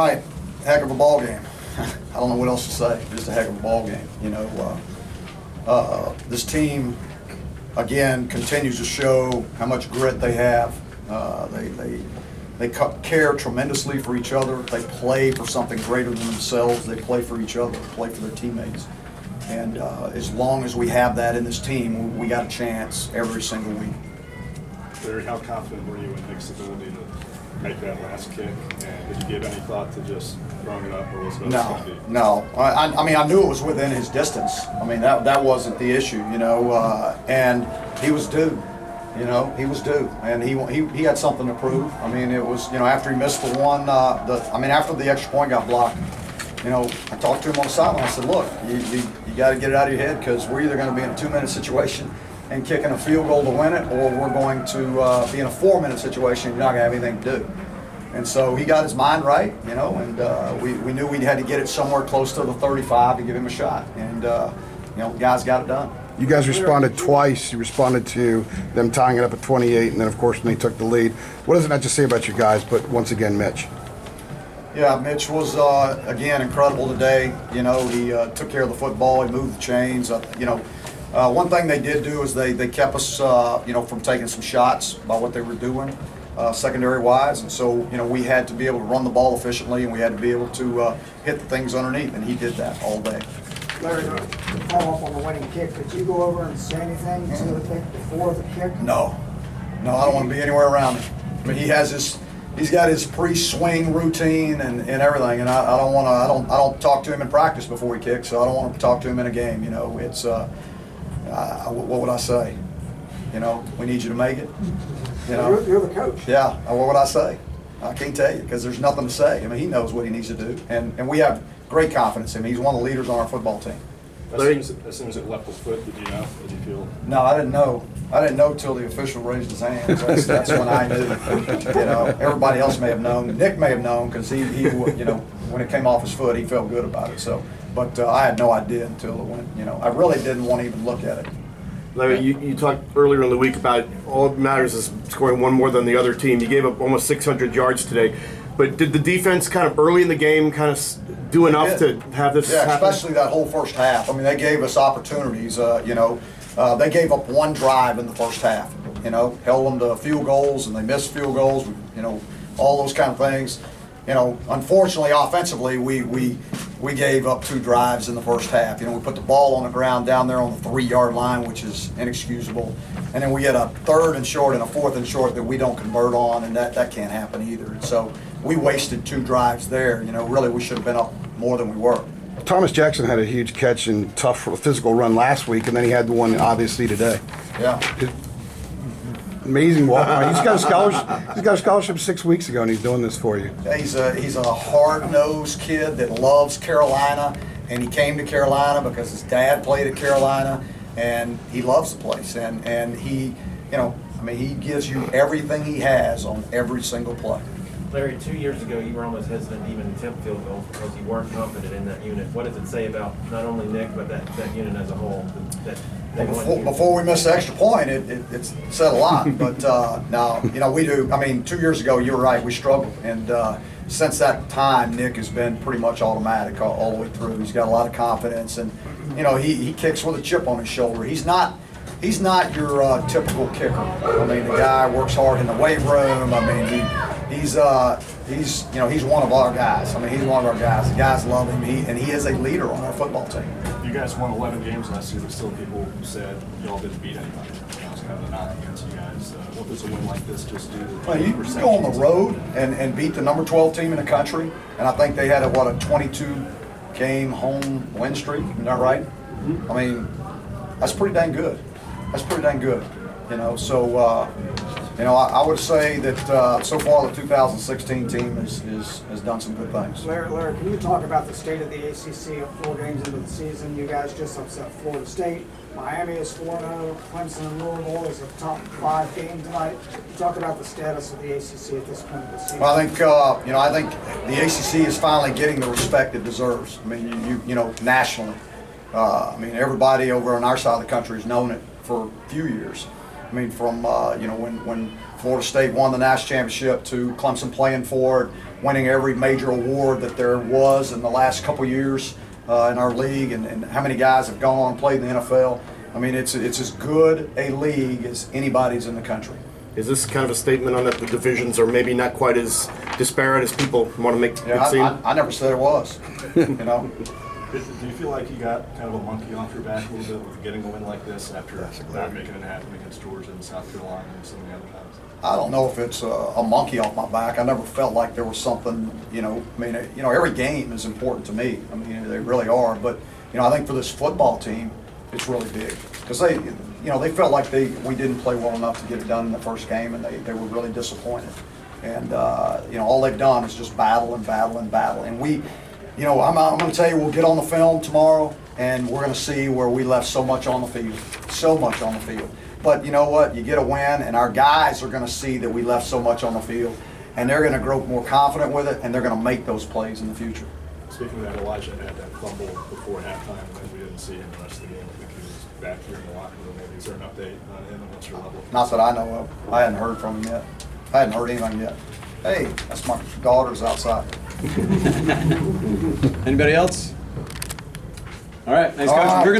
right, heck of a ball game. I don't know what else to say. Just a heck of a ball game. You know, this team again continues to show how much grit they have. They care tremendously for each other. They play for something greater than themselves. They play for each other, play for their teammates. And as long as we have that in this team, we got a chance every single week. Larry, how confident were you in Nick's ability to make that last kick? And did you give any thought to just throwing it up, or was it going to be? No. I mean, I knew it was within his distance. I mean, that wasn't the issue, you know. And he was due. You know, he was due, and he had something to prove. I mean, it was, you know, after he missed the one, after the extra point got blocked, you know, I talked to him on the sideline. I said, look, you got to get it out of your head, because we're either going to be in a 2-minute situation and kicking a field goal to win it, or we're going to be in a 4-minute situation and you're not going to have anything to do. And so he got his mind right, you know, and we knew we had to get it somewhere close to the 35 to give him a shot. And, you know, guys got it done. You guys responded twice. You responded to them tying it up at 28, and then, of course, when they took the lead. What does it not just say about you guys, but once again, Mitch? Yeah, Mitch was, again, incredible today. You know, he took care of the football. He moved the chains. You know, one thing they did do is they kept us, you know, from taking some shots by what they were doing, secondary-wise. And so, you know, we had to be able to run the ball efficiently, and we had to be able to hit the things underneath, and he did that all day. Larry, to follow up on the winning kick, did you go over and say anything to the kick before the kick? No, I don't want to be anywhere around him. I mean, he's got his pre-swing routine and everything, and I don't talk to him in practice before he kicks, so I don't want to talk to him in a game. You know, it's what would I say? You know, we need you to make it. You know, you're the coach. Yeah, what would I say? I can't tell you, because there's nothing to say. I mean, he knows what he needs to do, and we have great confidence in him. He's one of the leaders on our football team. As soon as it left the foot, did you know? Did you feel? No, I didn't know. I didn't know till the official raised his hands. That's when I knew. You know, everybody else may have known. Nick may have known, because he, you know, when it came off his foot, he felt good about it. So, but I had no idea until it went. You know, I really didn't want to even look at it. Larry, you talked earlier in the week about all that matters is scoring one more than the other team. You gave up almost 600 yards today. But did the defense kind of early in the game kind of do enough to have this happen? Especially that whole first half. I mean, they gave us opportunities. You know, they gave up one drive in the first half. You know, held them to field goals, and they missed field goals. You know, all those kind of things. You know, unfortunately, offensively, we gave up 2 drives in the first half. You know, we put the ball on the ground down there on the 3-yard line, which is inexcusable. And then we get a 3rd and short and a 4th and short that we don't convert on, and that can't happen either. And so we wasted 2 drives there. You know, really we should have been up more than we were. Thomas Jackson had a huge catch and tough physical run last week, and then he had the one obviously today. Yeah. Amazing walk. He's got a scholarship. He's got a scholarship 6 weeks ago, and he's doing this for you. Yeah, he's a hard-nosed kid that loves Carolina, and he came to Carolina because his dad played at Carolina, and he loves the place. And he, you know, I mean, he gives you everything he has on every single play. Larry, 2 years ago, you were almost hesitant to even attempt field goals because you weren't confident in that unit. What does it say about not only Nick, but that unit as a whole? Before we missed the extra point, it said a lot. But now, you know, we do. I mean, 2 years ago, you were right, we struggled. And since that time, Nick has been pretty much automatic all the way through. He's got a lot of confidence. And, you know, he kicks with a chip on his shoulder. He's not your typical kicker. I mean, the guy works hard in the weight room. I mean, he's you know, he's one of our guys. I mean, he's one of our guys. The guys love him. And he is a leader on our football team. You guys won 11 games last year, but still people said y'all didn't beat anybody. That was kind of a knock against you guys. What does a win like this just do? Well, you go on the road and beat the number 12 team in the country, and I think they had a 22-game home win streak. Isn't that right? Mm-hmm. I mean, that's pretty dang good. That's pretty dang good. You know, so you know, I would say that so far the 2016 team has done some good things. Larry, can you talk about the state of the ACC 4 games into the season? You guys just upset Florida State. Miami is 4-0. Clemson and Louisville is a top 5 game tonight. Talk about the status of the ACC at this point of the season. Well, I think you know, I think the ACC is finally getting the respect it deserves. I mean, you know, nationally. I mean, everybody over on our side of the country has known it for a few years. I mean, from you know, when Florida State won the national championship to Clemson playing for it, winning every major award that there was in the last couple years in our league, and how many guys have gone on and played in the NFL. I mean, it's as good a league as anybody's in the country. Is this kind of a statement on that the divisions are maybe not quite as disparate as people want to make Yeah, it seem? I never said it was. You know, Do you feel like you got kind of a monkey off your back a little bit with getting a win like this after not making it happen against Georgia and South Carolina and some of the other times? I don't know if it's a monkey off my back. I never felt like there was something, you know, I mean, you know, every game is important to me. I mean, they really are. But, you know, I think for this football team, it's really big. Because they, you know, they felt like we didn't play well enough to get it done in the first game, and they were really disappointed. And, you know, all they've done is just battle and battle and battle. And we, you know, I'm going to tell you, we'll get on the film tomorrow, and we're going to see where we left so much on the field. So much on the field. But you know what? You get a win, and our guys are going to see that we left so much on the field, and they're going to grow more confident with it, and they're going to make those plays in the future. Speaking of that, Elijah had that fumble before halftime, and then we didn't see him the rest of the game. I think he was back here in the locker room. Maybe is there an update on him, and what's your level? Not that I know of. I hadn't heard from him yet. I hadn't heard anything yet. Hey, that's my daughter's outside. Anybody else? All right, thanks, All Coach. right. We're gonna